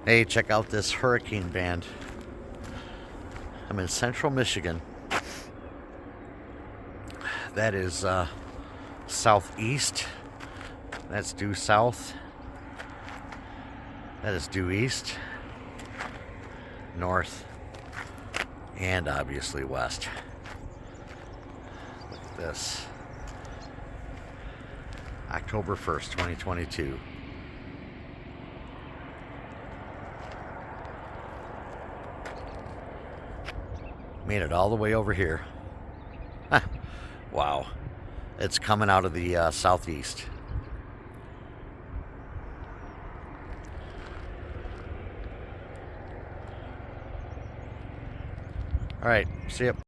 Hey, check out this hurricane band. I'm in central Michigan. That is southeast. That's due south. That is due east, north, and obviously west. Look at this. October 1st, 2022. Made it all the way over here. Wow. It's coming out of the southeast. All right, see ya.